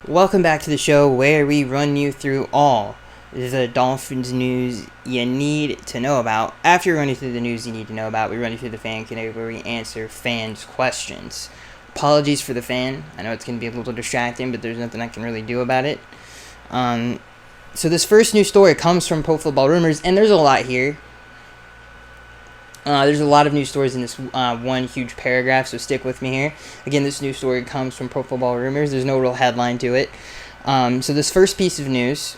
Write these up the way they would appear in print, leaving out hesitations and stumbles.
Welcome back to the show where we run you through all the Dolphins news you need to know about. After running through the news you need to know about, we run you through the fan Q&A where we answer fans' questions. Apologies for the fan. I know it's going to be a little distracting, but there's nothing I can really do about it. So this first news story comes from Pro Football Rumors, and there's a lot here. There's a lot of news stories in this one huge paragraph, so stick with me here. Again, this news story comes from Pro Football Rumors. There's no real headline to it. So this first piece of news,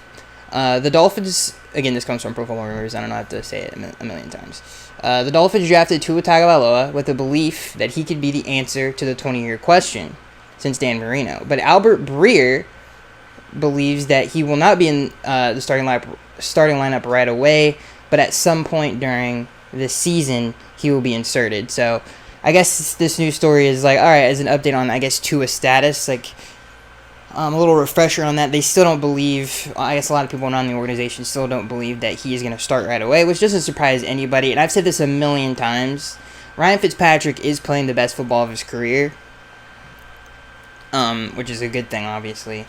the Dolphins, again, this comes from Pro Football Rumors. I don't know, I have to say it a million times. The Dolphins drafted Tua Tagovailoa with the belief that he could be the answer to the 20-year question since Dan Marino. But Albert Breer believes that he will not be in the starting lineup right away, but at some point during this season he will be inserted. So I guess this news story is like, alright, as an update on, I guess, Tua's status, like a little refresher on that. They still don't believe, I guess a lot of people around the organization still don't believe that he is going to start right away, which doesn't surprise anybody. And I've said this a million times, Ryan Fitzpatrick is playing the best football of his career, which is a good thing, obviously.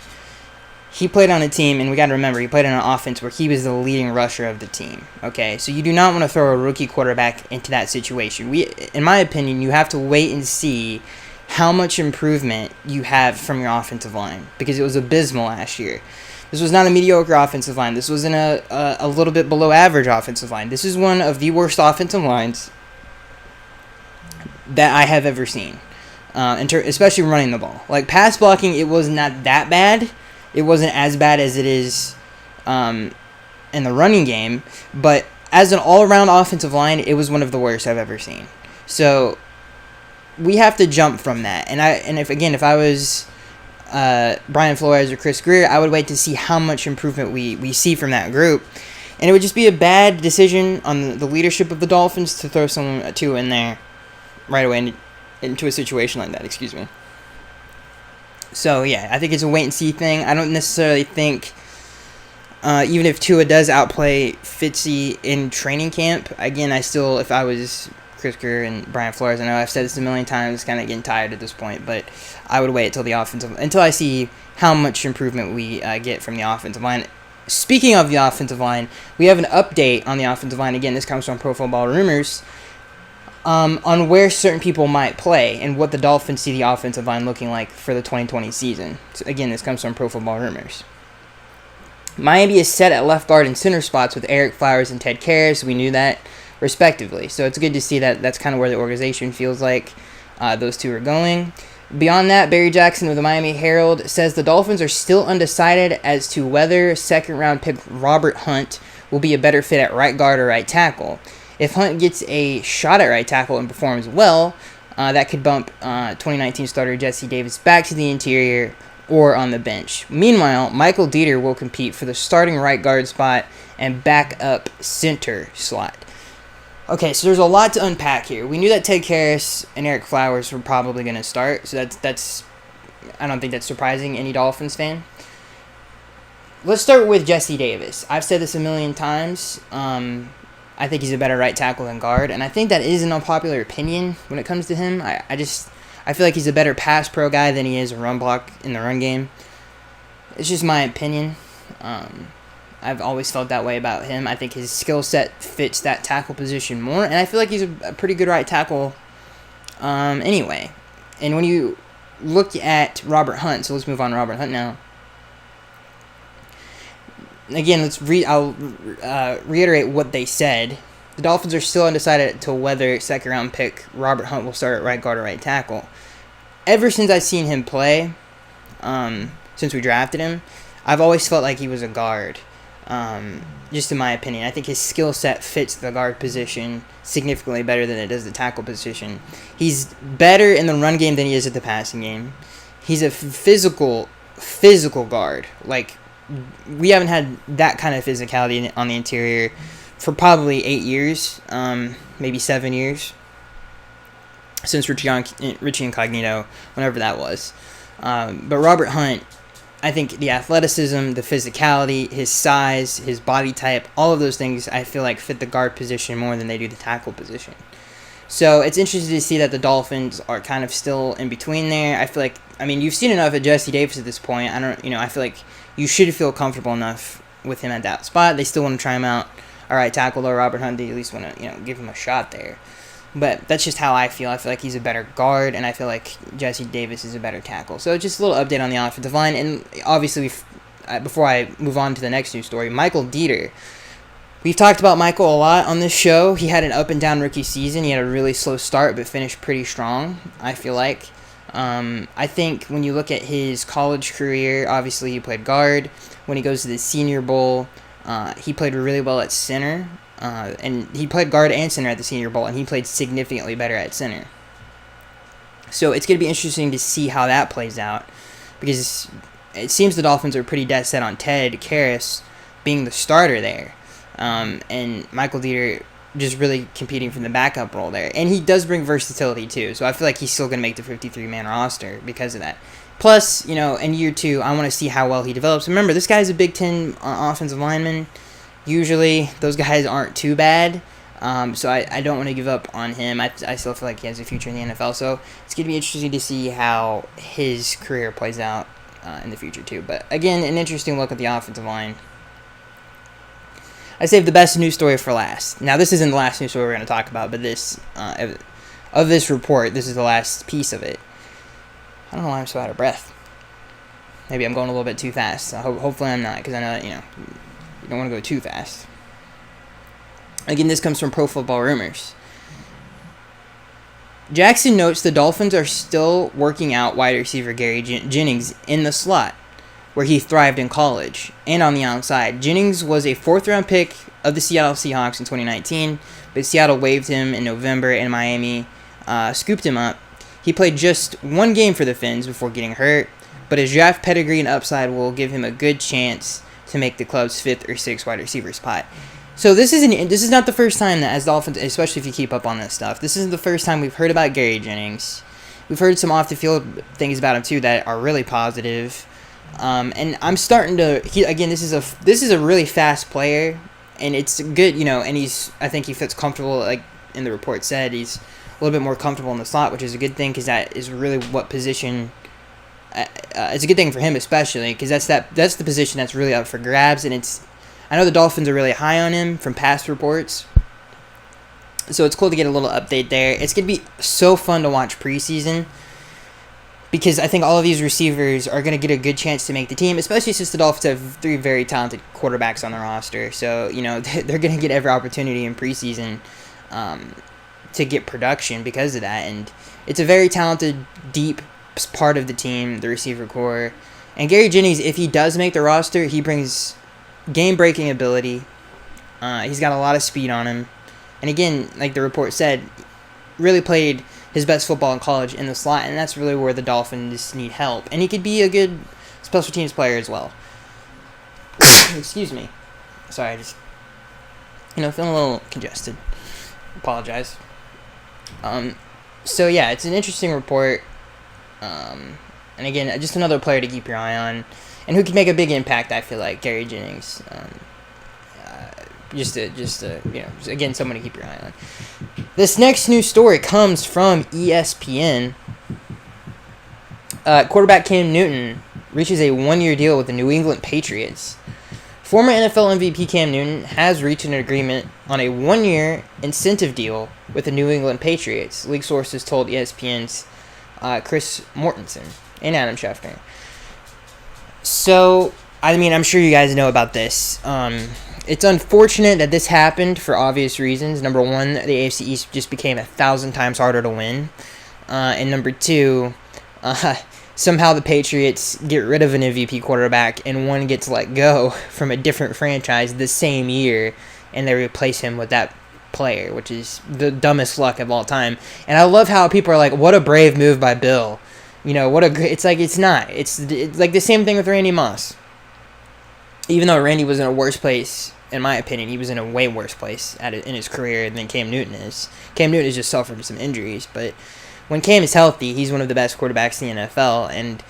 He played on a team, and we got to remember, he played on an offense where he was the leading rusher of the team. Okay, so you do not want to throw a rookie quarterback into that situation. In my opinion, you have to wait and see how much improvement you have from your offensive line, because it was abysmal last year. This was not a mediocre offensive line. This wasn't a little bit below average offensive line. This is one of the worst offensive lines that I have ever seen, especially running the ball. Like, pass blocking, it was not that bad. It wasn't as bad as it is in the running game, but as an all-around offensive line, it was one of the worst I've ever seen. So we have to jump from that. And if I was Brian Flores or Chris Greer, I would wait to see how much improvement we see from that group. And it would just be a bad decision on the leadership of the Dolphins to throw someone two in there right away into a situation like that. Excuse me. So, yeah, I think it's a wait-and-see thing. I don't necessarily think, even if Tua does outplay Fitzy in training camp, again, if I was Chris Greer and Brian Flores, I know I've said this a million times, kind of getting tired at this point, but I would wait until I see how much improvement we get from the offensive line. Speaking of the offensive line, we have an update on the offensive line. Again, this comes from Pro Football Rumors. On where certain people might play and what the Dolphins see the offensive line looking like for the 2020 season. So again, this comes from Pro Football Rumors. Miami is set at left guard and center spots with Eric Flowers and Ted Karras. We knew that, respectively. So it's good to see that that's kind of where the organization feels like those two are going. Beyond that, Barry Jackson of the Miami Herald says the Dolphins are still undecided as to whether second-round pick Robert Hunt will be a better fit at right guard or right tackle. If Hunt gets a shot at right tackle and performs well, that could bump 2019 starter Jesse Davis back to the interior or on the bench. Meanwhile, Michael Dieter will compete for the starting right guard spot and backup center slot. Okay, so there's a lot to unpack here. We knew that Ted Karras and Eric Flowers were probably going to start, so that's I don't think that's surprising any Dolphins fan. Let's start with Jesse Davis. I've said this a million times. I think he's a better right tackle than guard, and I think that is an unpopular opinion when it comes to him. I feel like he's a better pass pro guy than he is a run block in the run game. It's just my opinion. I've always felt that way about him. I think his skill set fits that tackle position more, and I feel like he's a pretty good right tackle anyway. And when you look at Robert Hunt, so let's move on to Robert Hunt now. Again, I'll reiterate what they said. The Dolphins are still undecided to whether second-round pick Robert Hunt will start at right guard or right tackle. Ever since I've seen him play, since we drafted him, I've always felt like he was a guard, just in my opinion. I think his skill set fits the guard position significantly better than it does the tackle position. He's better in the run game than he is at the passing game. He's a physical guard. Like, we haven't had that kind of physicality on the interior for probably 8 years, maybe 7 years, since Richie Incognito, whenever that was. But Robert Hunt, I think the athleticism, the physicality, his size, his body type, all of those things I feel like fit the guard position more than they do the tackle position. So it's interesting to see that the Dolphins are kind of still in between there. I feel like, you've seen enough of Jesse Davis at this point. I feel like you should feel comfortable enough with him at that spot. They still want to try him out. All right, tackle though, Robert Hunt, they at least want to, give him a shot there. But that's just how I feel. I feel like he's a better guard, and I feel like Jesse Davis is a better tackle. So just a little update on the offensive line. And obviously, before I move on to the next news story, Michael Dieter. We've talked about Michael a lot on this show. He had an up-and-down rookie season. He had a really slow start, but finished pretty strong, I feel like. I think when you look at his college career, obviously he played guard. When he goes to the Senior Bowl, he played really well at center. And he played guard and center at the Senior Bowl, and he played significantly better at center. So it's going to be interesting to see how that plays out, because it seems the Dolphins are pretty dead set on Ted Karras being the starter there. And Michael Dieter just really competing for the backup role there. And he does bring versatility too, so I feel like he's still going to make the 53-man roster because of that. Plus, in year 2, I want to see how well he develops. Remember, this guy's a Big Ten offensive lineman. Usually, those guys aren't too bad, so I don't want to give up on him. I still feel like he has a future in the NFL, so it's going to be interesting to see how his career plays out in the future too. But again, an interesting look at the offensive line. I saved the best news story for last. Now, this isn't the last news story we're going to talk about, but this of this report, this is the last piece of it. I don't know why I'm so out of breath. Maybe I'm going a little bit too fast. Hopefully I'm not, because I know that, you don't want to go too fast. Again, this comes from Pro Football Rumors. Jackson notes the Dolphins are still working out wide receiver Gary Jennings in the slot, where he thrived in college, and on the outside. Jennings was a 4th-round pick of the Seattle Seahawks in 2019, but Seattle waived him in November, and Miami scooped him up. He played just 1 game for the Fins before getting hurt, but his draft pedigree and upside will give him a good chance to make the club's 5th or 6th wide receiver spot. So this is not the first time that, as Dolphins, especially if you keep up on this stuff, this isn't the first time we've heard about Gary Jennings. We've heard some off-the-field things about him, too, that are really positive. And I'm starting to. This is a really fast player, and it's good, and I think he fits comfortable. Like in the report said, he's a little bit more comfortable in the slot, which is a good thing because that is really what position. It's a good thing for him, especially because that's the position that's really up for grabs, and I know the Dolphins are really high on him from past reports, so it's cool to get a little update there. It's gonna be so fun to watch preseason, because I think all of these receivers are going to get a good chance to make the team, especially since the Dolphins have 3 very talented quarterbacks on their roster. So, they're going to get every opportunity in preseason to get production because of that. And it's a very talented, deep part of the team, the receiver core. And Gary Jennings, if he does make the roster, he brings game-breaking ability. He's got a lot of speed on him. And again, like the report said, really played his best football in college in the slot, and that's really where the Dolphins need help. And he could be a good special teams player as well. Excuse me. Sorry, I just, feeling a little congested. Apologize. So yeah, it's an interesting report. And again, just another player to keep your eye on, and who could make a big impact, I feel like, Gary Jennings. Again, someone to keep your eye on. This next news story comes from ESPN. Quarterback Cam Newton reaches a 1-year deal with the New England Patriots. Former NFL MVP Cam Newton has reached an agreement on a 1-year incentive deal with the New England Patriots, league sources told ESPN's Chris Mortensen and Adam Schefter. So, I'm sure you guys know about this. It's unfortunate that this happened for obvious reasons. Number one, the AFC East just became 1,000 times harder to win. And number two, somehow the Patriots get rid of an MVP quarterback and one gets let go from a different franchise the same year, and they replace him with that player, which is the dumbest luck of all time. And I love how people are like, what a brave move by Bill. It's like, it's not. It's like the same thing with Randy Moss. Even though Randy was in a worse place, in my opinion, he was in a way worse place in his career than Cam Newton is. Cam Newton has just suffered some injuries, but when Cam is healthy, he's one of the best quarterbacks in the NFL, and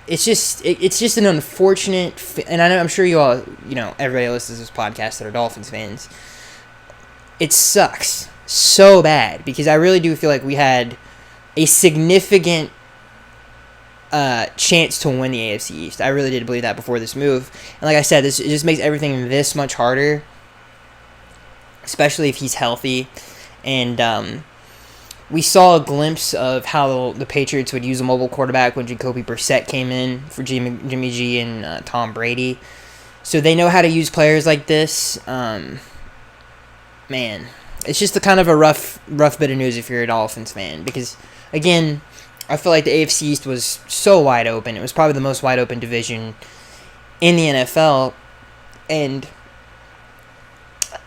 it's just an unfortunate, and I'm sure you all, everybody listens to this podcast that are Dolphins fans. it sucks so bad because I really do feel like we had a significant chance to win the AFC East. I really did believe that before this move. And like I said, it just makes everything this much harder, especially if he's healthy. And we saw a glimpse of how the Patriots would use a mobile quarterback when Jacoby Brissett came in for Jimmy G and Tom Brady. So they know how to use players like this. Man, it's just a kind of a rough bit of news if you're a Dolphins fan. Because, again, I feel like the AFC East was so wide open. It was probably the most wide open division in the NFL. And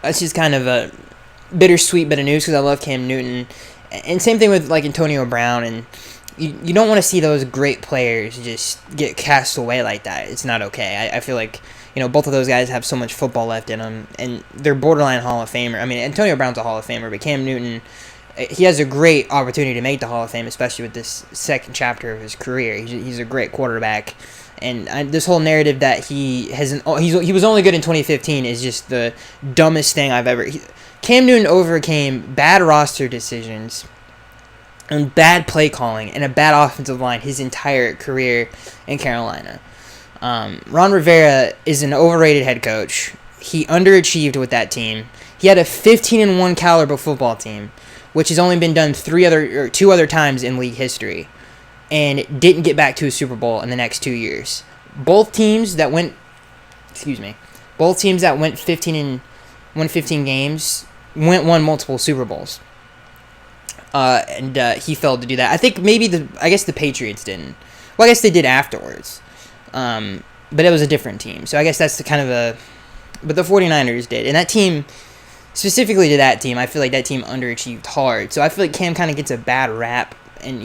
it's just kind of a bittersweet bit of news because I love Cam Newton. And same thing with like Antonio Brown. And you don't want to see those great players just get cast away like that. It's not okay. I feel like, both of those guys have so much football left in them. And they're borderline Hall of Famer. I mean, Antonio Brown's a Hall of Famer, but Cam Newton, he has a great opportunity to make the Hall of Fame, especially with this second chapter of his career. He's a great quarterback. And this whole narrative that he was only good in 2015 is just the dumbest thing I've ever... Cam Newton overcame bad roster decisions and bad play calling and a bad offensive line his entire career in Carolina. Ron Rivera is an overrated head coach. He underachieved with that team. He had a 15-1 caliber football team, which has only been done two other times in league history, and didn't get back to a Super Bowl in the next 2 years. Both teams that went 15 games won multiple Super Bowls. And he failed to do that. I think I guess the Patriots didn't. Well, I guess they did afterwards. But it was a different team. So I guess that's but the 49ers did. And that team, specifically to that team, I feel like that team underachieved hard. So I feel like Cam kind of gets a bad rap. And,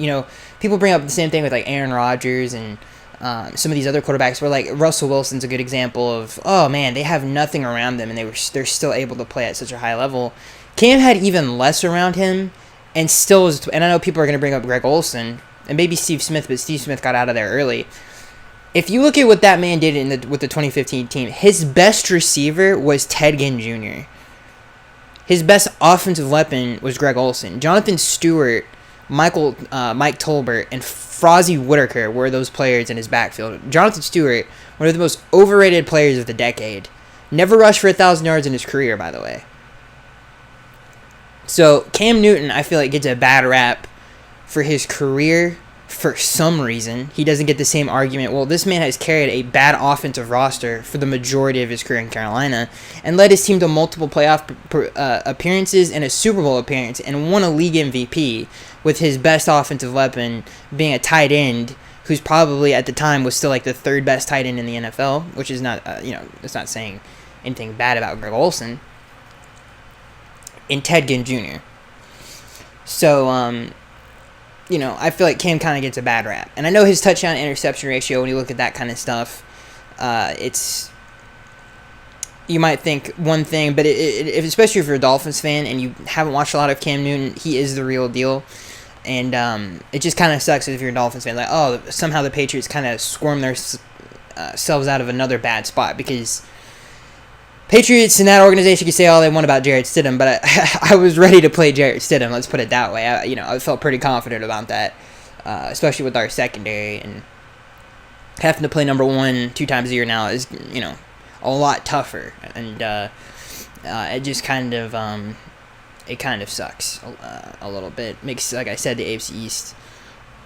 people bring up the same thing with like Aaron Rodgers and some of these other quarterbacks where like Russell Wilson's a good example of, oh man, they have nothing around them and they're still able to play at such a high level. Cam had even less around him and still was, and I know people are going to bring up Greg Olsen and maybe Steve Smith, but Steve Smith got out of there early. If you look at what that man did with the 2015 team, his best receiver was Ted Ginn Jr. His best offensive weapon was Greg Olsen. Jonathan Stewart, Mike Tolbert, and Frozzie Whitaker were those players in his backfield. Jonathan Stewart, one of the most overrated players of the decade. Never rushed for 1,000 yards in his career, by the way. So, Cam Newton, I feel like, gets a bad rap for his career for some reason. He doesn't get the same argument. Well, this man has carried a bad offensive roster for the majority of his career in Carolina and led his team to multiple playoff appearances and a Super Bowl appearance and won a league MVP with his best offensive weapon being a tight end who's probably at the time was still like the third best tight end in the NFL, which is not, it's not saying anything bad about Greg Olsen, and Ted Ginn Jr. So, I feel like Cam kind of gets a bad rap. And I know his touchdown-interception ratio, when you look at that kind of stuff, you might think one thing, but especially if you're a Dolphins fan and you haven't watched a lot of Cam Newton, he is the real deal. And it just kind of sucks if you're a Dolphins fan. Like, oh, somehow the Patriots kind of squirm themselves out of another bad spot because Patriots in that organization can say all they want about Jarrett Stidham, but I was ready to play Jarrett Stidham. Let's put it that way. I felt pretty confident about that, especially with our secondary, and having to play number one 2 times a year now is a lot tougher, and it just kind of sucks a little bit. Makes, like I said, the AFC East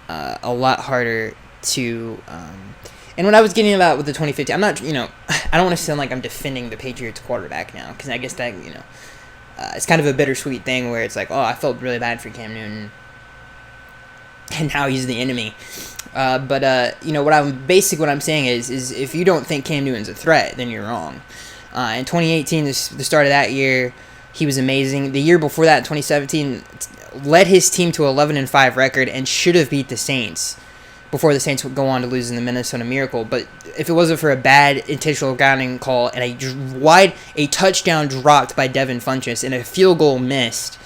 a lot harder to. And what I was getting about with the 2015, I'm not, I don't want to sound like I'm defending the Patriots quarterback now, because I guess that, it's kind of a bittersweet thing where it's like, oh, I felt really bad for Cam Newton, and now he's the enemy. But what I'm saying is if you don't think Cam Newton's a threat, then you're wrong. In 2018, the start of that year, he was amazing. The year before that, in 2017, led his team to 11-5 record and should have beat the Saints before the Saints would go on to lose in the Minnesota Miracle. But if it wasn't for a bad intentional grounding call and a touchdown dropped by Devin Funchess and a field goal missed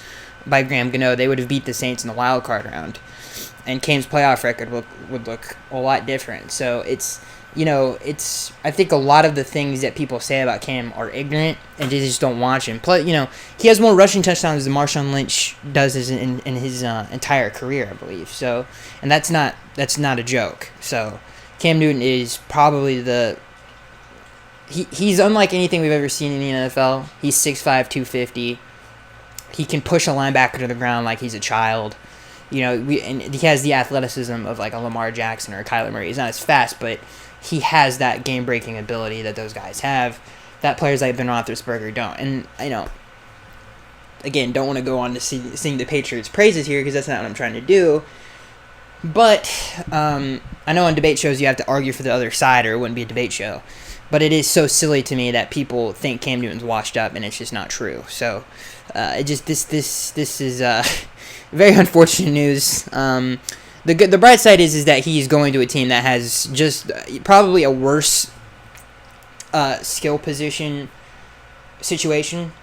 by Graham Gano, they would have beat the Saints in the wild card round. and Cam's playoff record would look a lot different. So it's I think a lot of the things that people say about Cam are ignorant and they just don't watch him. Plus, he has more rushing touchdowns than Marshawn Lynch does in his entire career, I believe. So, and that's not a joke. So, Cam Newton is probably he's unlike anything we've ever seen in the NFL. He's 6'5", 250. He can push a linebacker to the ground like he's a child. And he has the athleticism of like a Lamar Jackson or a Kyler Murray. He's not as fast, but he has that game-breaking ability that those guys have, that players like Ben Roethlisberger don't. And, again, don't want to go on to sing the Patriots' praises here because that's not what I'm trying to do. But I know on debate shows you have to argue for the other side or it wouldn't be a debate show. But it is so silly to me that people think Cam Newton's washed up and it's just not true. So this is very unfortunate news. The bright side is that he's going to a team that has just probably a worse skill position situation.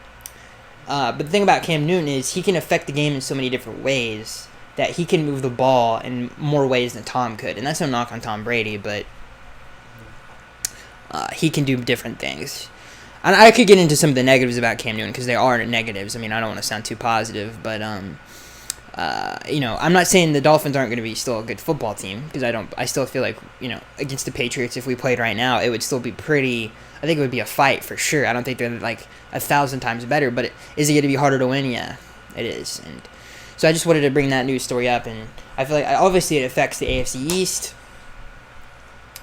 But the thing about Cam Newton is he can affect the game in so many different ways that he can move the ball in more ways than Tom could. And that's no knock on Tom Brady, but he can do different things. And I could get into some of the negatives about Cam Newton because they are negatives. I mean, I don't want to sound too positive, but I'm not saying the Dolphins aren't going to be still a good football team because I still feel like, against the Patriots, if we played right now, it would still be I think it would be a fight for sure. I don't think they're like 1,000 times better, but is it going to be harder to win? Yeah, it is. And so I just wanted to bring that news story up, and I feel like obviously it affects the AFC East,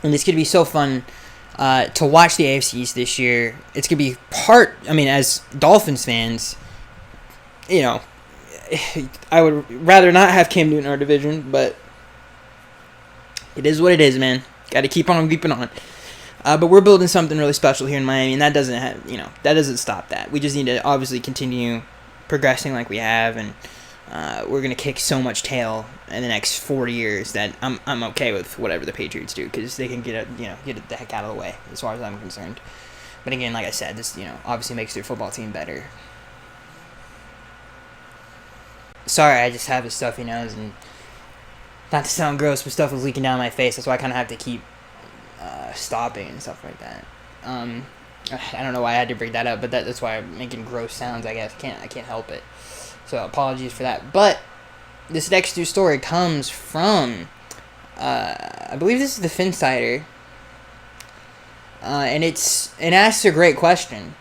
and it's going to be so fun to watch the AFC East this year. It's going to be as Dolphins fans, I would rather not have Cam Newton in our division, but it is what it is, man. Got to keep on keeping on. But we're building something really special here in Miami, and that doesn't stop that. We just need to obviously continue progressing like we have, and we're gonna kick so much tail in the next 4 years that I'm okay with whatever the Patriots do because they can get it the heck out of the way as far as I'm concerned. But again, like I said, this obviously makes their football team better. Sorry, I just have a stuffy nose, and not to sound gross, but stuff was leaking down my face. That's why I kind of have to keep stopping and stuff like that. I don't know why I had to bring that up, but that's why I'm making gross sounds, I guess. I can't help it. So apologies for that. But this next news story comes from, I believe this is the Finsider, and it asks a great question.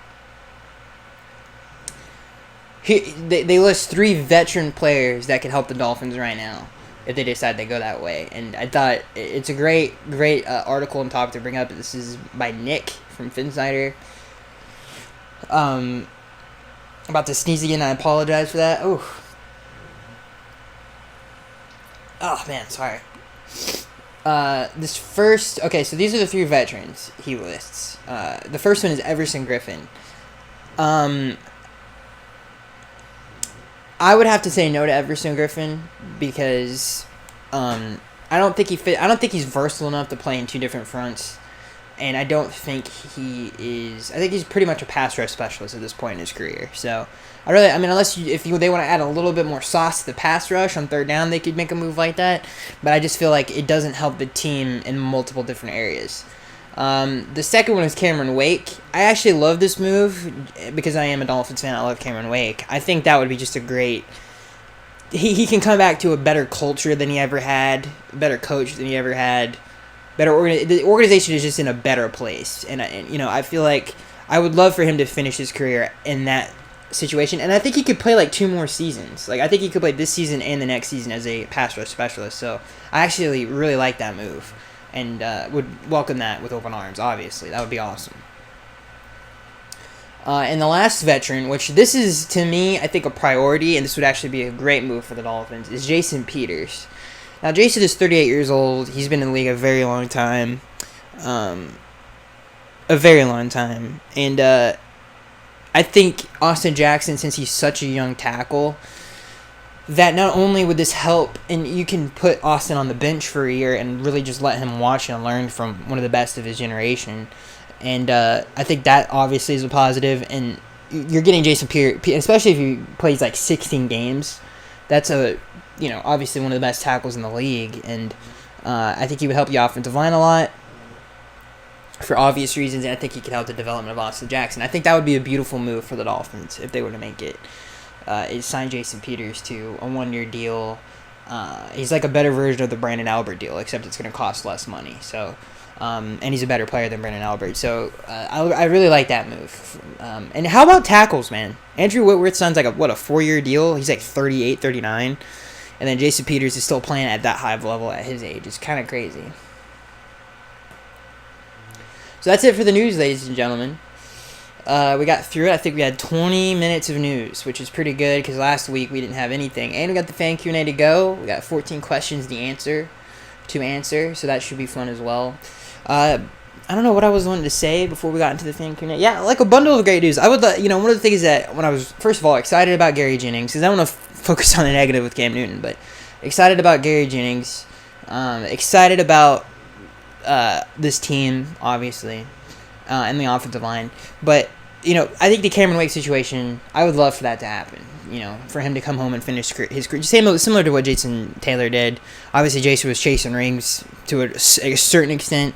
They list 3 veteran players that can help the Dolphins right now if they decide to go that way. And I thought it's a great article and topic to bring up. This is by Nick from Finsider. About to sneeze again. I apologize for that. Oh man, sorry. So these are the 3 veterans he lists. The first one is Everson Griffin. I would have to say no to Everson Griffin because I don't think he's versatile enough to play in 2 different fronts, and I don't think he is. I think he's pretty much a pass rush specialist at this point in his career. So unless they want to add a little bit more sauce to the pass rush on 3rd down, they could make a move like that. But I just feel like it doesn't help the team in multiple different areas. The second one is Cameron Wake. I actually love this move because I am a Dolphins fan. I love Cameron Wake. I think that would be just a great... He can come back to a better culture than he ever had, a better coach than he ever had. The organization is just in a better place. And I feel like I would love for him to finish his career in that situation. And I think he could play like 2 more seasons. Like I think he could play this season and the next season as a pass rush specialist. So I actually really like that move. And would welcome that with open arms, obviously. That would be awesome. And the last veteran, which this is, to me, I think a priority, and this would actually be a great move for the Dolphins, is Jason Peters. Now, Jason is 38 years old. He's been in the league a very long time. And I think Austin Jackson, since he's such a young tackle, that not only would this help, and you can put Austin on the bench for a year and really just let him watch and learn from one of the best of his generation. And I think that obviously is a positive. And you're getting Jason Peters, especially if he plays like 16 games, that's obviously one of the best tackles in the league, and I think he would help the offensive line a lot for obvious reasons, and I think he could help the development of Austin Jackson. I think that would be a beautiful move for the Dolphins if they were to make it. Is sign Jason Peters to a 1-year deal. He's like a better version of the Brandon Albert deal, except it's going to cost less money. So, and he's a better player than Brandon Albert. So, I really like that move. And how about tackles, man? Andrew Whitworth signs like a 4-year deal? He's like 38, 39. And then Jason Peters is still playing at that high of level at his age. It's kind of crazy. So that's it for the news, ladies and gentlemen. We got through it. I think we had 20 minutes of news, which is pretty good because last week we didn't have anything. And we got the fan Q&A to go. We got 14 questions to answer, so that should be fun as well. I don't know what I was wanting to say before we got into the fan Q&A. Yeah, like a bundle of great news. I would, one of the things that when I was, first of all, excited about Gary Jennings, because I want to focus on the negative with Cam Newton, but excited about Gary Jennings, excited about this team, obviously, and the offensive line, but I think the Cameron Wake situation, I would love for that to happen. For him to come home and finish his career, similar to what Jason Taylor did. Obviously, Jason was chasing rings to a certain extent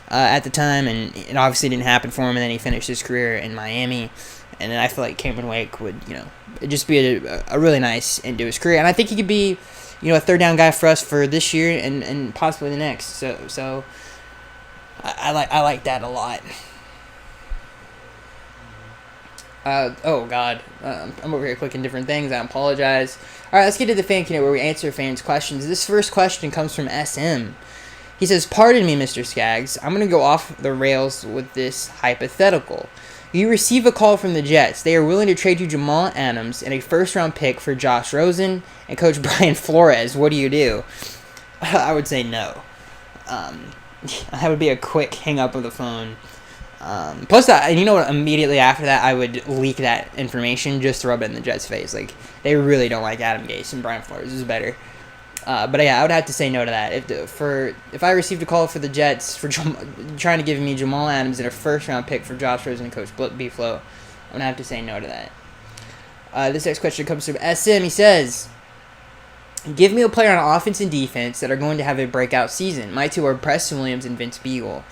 at the time, and it obviously didn't happen for him. And then he finished his career in Miami, and then I feel like Cameron Wake would, just be a really nice end to his career. And I think he could be, a third down guy for us for this year and possibly the next. So I like that a lot. Oh God, I'm over here clicking different things. I apologize. All right, let's get to the fan Q&A where we answer fans' questions. This first question comes from SM. He says, "Pardon me, Mr. Skaggs. I'm gonna go off the rails with this hypothetical. You receive a call from the Jets. They are willing to trade you Jamal Adams and a first-round pick for Josh Rosen and Coach Brian Flores. What do you do?" I would say no. That would be a quick hang up of the phone. Plus, immediately after that, I would leak that information just to rub it in the Jets' face. Like, they really don't like Adam Gase, and Brian Flores is better. But yeah, I would have to say no to that. If I received a call for the Jets for trying to give me Jamal Adams and a first-round pick for Josh Rosen and Coach B-Flow, I'm going to have to say no to that. This next question comes from SM. He says, "Give me a player on offense and defense that are going to have a breakout season. My two are Preston Williams and Vince Beagle."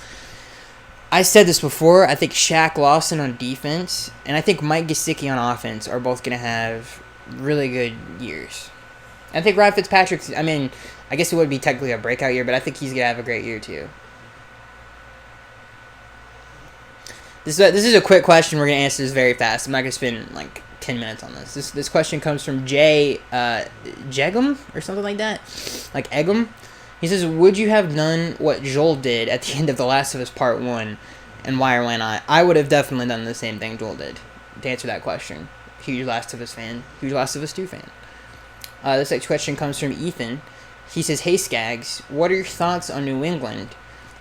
I said this before. I think Shaq Lawson on defense and I think Mike Gesicki on offense are both going to have really good years. I think Ryan Fitzpatrick, I guess it would be technically a breakout year, but I think he's going to have a great year too. This is a quick question. We're going to answer this very fast. I'm not going to spend like 10 minutes on this. This question comes from Jay Jegum or something like that. Like Eggum. He says, "Would you have done what Joel did at the end of The Last of Us Part 1, and why or why not?" I would have definitely done the same thing Joel did, to answer that question. Huge Last of Us fan. Huge Last of Us 2 fan. This next question comes from Ethan. He says, "Hey Skaggs, what are your thoughts on New England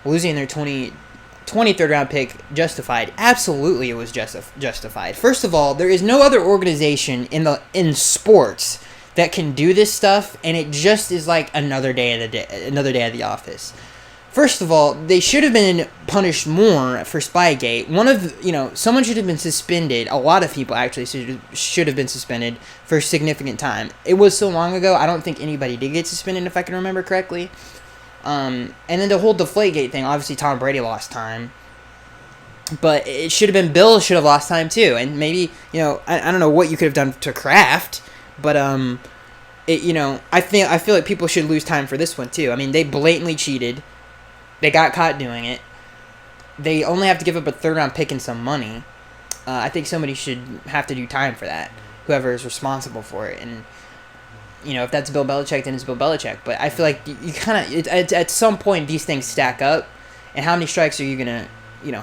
losing their 23rd round pick justified?" Absolutely it was justified. First of all, there is no other organization in sports that can do this stuff, and it just is like another day at the office. First of all, they should have been punished more for Spygate. Someone should have been suspended. A lot of people actually should have been suspended for a significant time. It was so long ago, I don't think anybody did get suspended, if I can remember correctly. And then the whole Deflategate thing, obviously Tom Brady lost time. But it should have been Bill should have lost time too. And maybe, I don't know what you could have done to Kraft. But I feel like people should lose time for this one too. They blatantly cheated. They got caught doing it. They only have to give up a third-round pick and some money. I think somebody should have to do time for that. Whoever is responsible for it. And if that's Bill Belichick, then it's Bill Belichick. But I feel like you kind of at some point these things stack up. And how many strikes are you gonna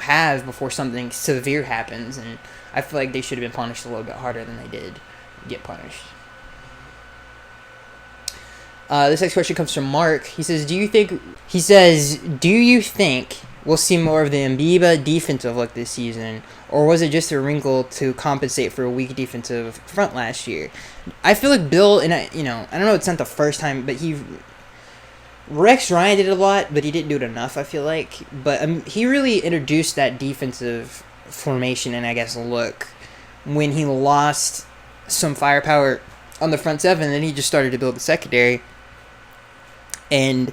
have before something severe happens? And I feel like they should have been punished a little bit harder than they did get punished. This next question comes from Mark. He says, "Do you think we'll see more of the Mbiba defensive look this season, or was it just a wrinkle to compensate for a weak defensive front last year?" I feel like Bill, and I don't know, it's not the first time, but Rex Ryan did it a lot, but he didn't do it enough, I feel like. But he really introduced that defensive formation and I guess look when he lost some firepower on the front seven. And then he just started to build the secondary and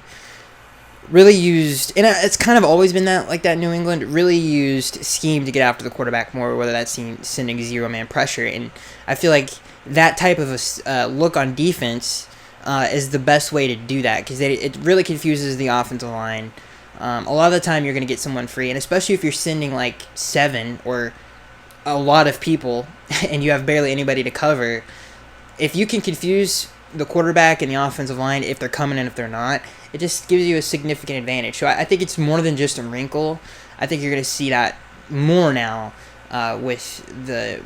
really used, and it's kind of always been that New England really used scheme to get after the quarterback more, whether that's sending zero-man pressure. And I feel like that type of a look on defense is the best way to do that, because it really confuses the offensive line. A lot of the time you're going to get someone free, and especially if you're sending like 7 or a lot of people and you have barely anybody to cover, if you can confuse the quarterback and the offensive line, if they're coming and if they're not, it just gives you a significant advantage. So I think it's more than just a wrinkle. I think you're going to see that more now with the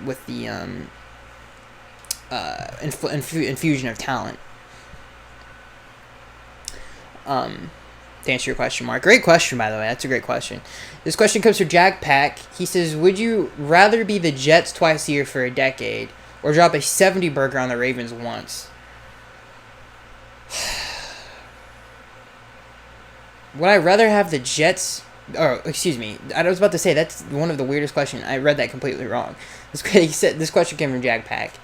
infusion of talent. To answer your question, Mark. Great question, by the way. That's a great question. This question comes from Jack Pack. He says, would you rather be the Jets twice a year for a decade or drop a 70 burger on the Ravens once? Would I rather have the Jets... Oh, excuse me. I was about to say, that's one of the weirdest questions. I read that completely wrong. This question came from Jack Pack.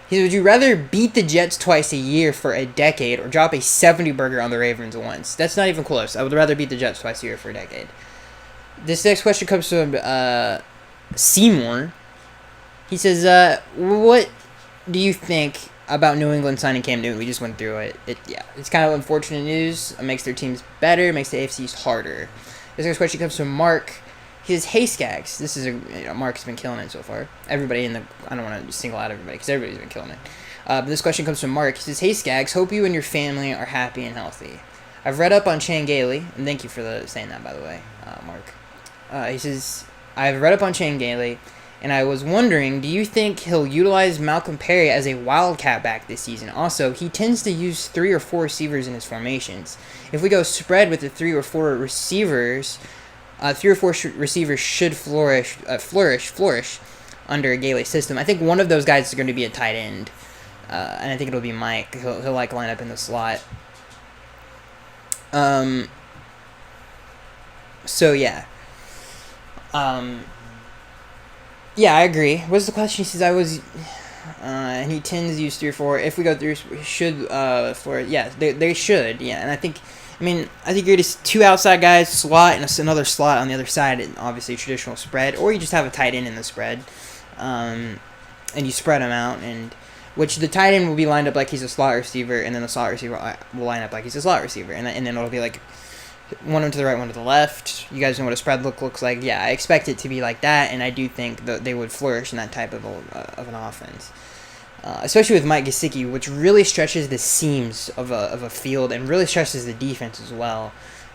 He said, would you rather beat the Jets twice a year for a decade or drop a 70 burger on the Ravens once? That's not even close. I would rather beat the Jets twice a year for a decade. This next question comes from Seymour. He says, what do you think about New England signing Cam Newton? We just went through it. It's kind of unfortunate news. It makes their teams better. It makes the AFC East harder. This next question comes from Mark. He says, hey, Skaggs. This is Mark's been killing it so far. Everybody I don't want to single out everybody because everybody's been killing it. But this question comes from Mark. He says, hey, Skaggs. Hope you and your family are happy and healthy. I've read up on Chan Gailey, and thank you for saying that, by the way, Mark. He says, I've read up on Chan Gailey, and I was wondering, do you think he'll utilize Malcolm Perry as a wildcat back this season? Also, he tends to use 3 or 4 receivers in his formations. If we go spread with the 3 or 4 receivers, 3 or 4 receivers should flourish under a Gailey system. I think one of those guys is going to be a tight end, and I think it'll be Mike. He'll line up in the slot. So yeah. Yeah, I agree. What's the question? He says and he tends to use 3 or 4. If we go through, should yeah, they should. Yeah, and I think you're just 2 outside guys, slot, and another slot on the other side, and obviously traditional spread, or you just have a tight end in the spread, and you spread them out, and which the tight end will be lined up like he's a slot receiver, and then the slot receiver will line up like he's a slot receiver, and then it'll be like one to the right, one to the left. You guys know what a spread looks like. Yeah, I expect it to be like that, and I do think that they would flourish in that type of an offense. Especially with Mike Gesicki, which really stretches the seams of a field and really stretches the defense as well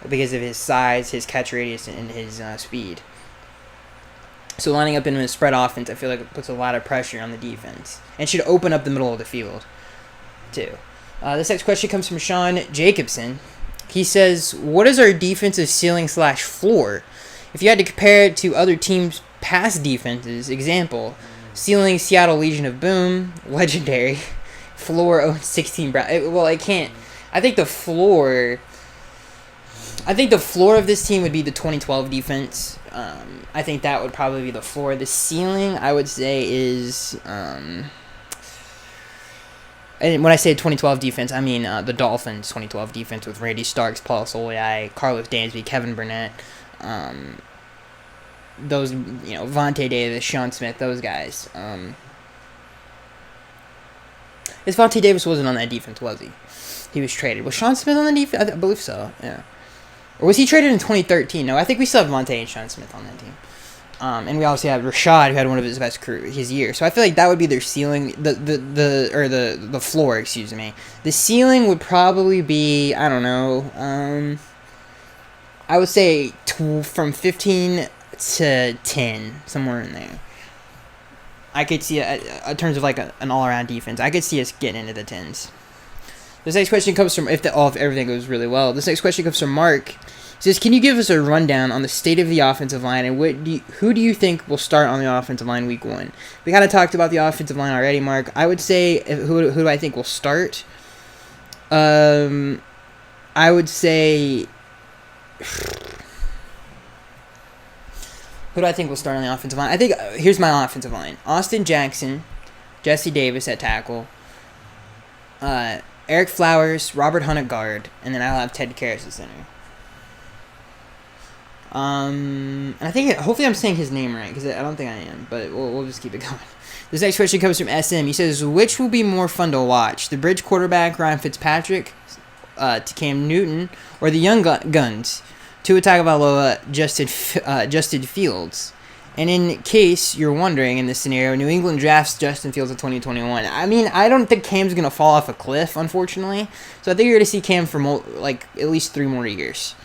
because of his size, his catch radius, and his speed. So lining up in a spread offense, I feel like it puts a lot of pressure on the defense and should open up the middle of the field, too. This next question comes from Sean Jacobson. He says, what is our defensive ceiling/floor? If you had to compare it to other teams' past defenses, example, ceiling Seattle Legion of Boom, legendary. Floor 0-16 Brown. It can't. I think the floor of this team would be the 2012 defense. I think that would probably be the floor. The ceiling, I would say, is and when I say 2012 defense, I mean the Dolphins 2012 defense with Randy Starks, Paul Soliai, Carlos Dansby, Kevin Burnett, those, Vontae Davis, Sean Smith, those guys. Vontae Davis wasn't on that defense, was he? He was traded. Was Sean Smith on the defense? I believe so, yeah. Or was he traded in 2013? No, I think we still have Vontae and Sean Smith on that team. And we also have Rashad, who had one of his best his year. So I feel like that would be their ceiling, the floor, excuse me. The ceiling would probably be, I don't know, I would say from 15 to 10, somewhere in there. I could see, in terms of like an all-around defense, I could see us getting into the 10s. This next question comes from, if everything goes really well, this next question comes from Mark. He says, can you give us a rundown on the state of the offensive line, and who do you think will start on the offensive line week 1? We kind of talked about the offensive line already, Mark. I would say, who do I think will start? I would say, who do I think will start on the offensive line? I think, here's my offensive line. Austin Jackson, Jesse Davis at tackle, Eric Flowers, Robert Hunt at guard, and then I'll have Ted Karras at center. And I think, hopefully I'm saying his name right, because I don't think I am, but we'll just keep it going. This next question comes from SM. He says, which will be more fun to watch? The bridge quarterback, Ryan Fitzpatrick, to Cam Newton, or the young guns, Tua Tagovailoa, Justin Fields? And in case you're wondering, in this scenario, New England drafts Justin Fields in 2021. I mean, I don't think Cam's going to fall off a cliff, unfortunately. So I think you're going to see Cam for at least 3 more years.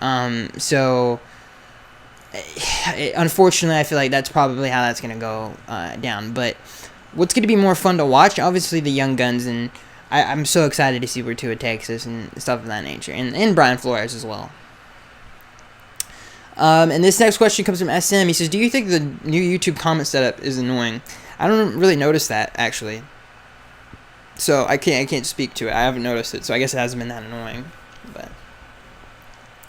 Unfortunately, I feel like that's probably how that's going to go down. But what's going to be more fun to watch? Obviously, the young guns, and I'm so excited to see where Tua takes us and stuff of that nature. And Brian Flores as well. And this next question comes from SM. He says, do you think the new YouTube comment setup is annoying? I don't really notice that, actually. So I can't speak to it. I haven't noticed it, so I guess it hasn't been that annoying. But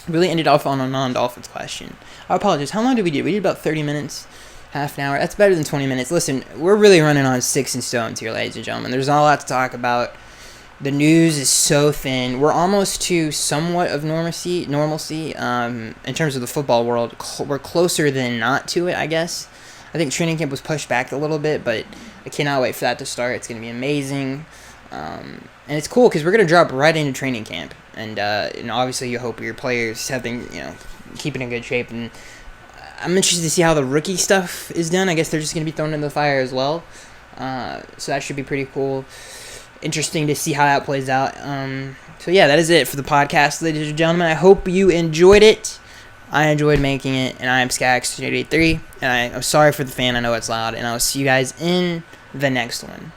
really ended off on a non-Dolphins question. I apologize. How long did we do? We did about 30 minutes, half an hour. That's better than 20 minutes. Listen, we're really running on sticks and stones here, ladies and gentlemen. There's not a lot to talk about. The news is so thin. We're almost to somewhat of normalcy. In terms of the football world, we're closer than not to it, I guess. I think training camp was pushed back a little bit, but I cannot wait for that to start. It's going to be amazing. And it's cool because we're going to drop right into training camp. And obviously you hope your players have been, keeping in good shape. And I'm interested to see how the rookie stuff is done. I guess they're just going to be thrown into the fire as well. So that should be pretty cool. Interesting to see how that plays out. So yeah, that is it for the podcast, ladies and gentlemen. I hope you enjoyed it. I enjoyed making it, and I am Skax883, and I'm sorry for the fan. I know it's loud, and I will see you guys in the next one.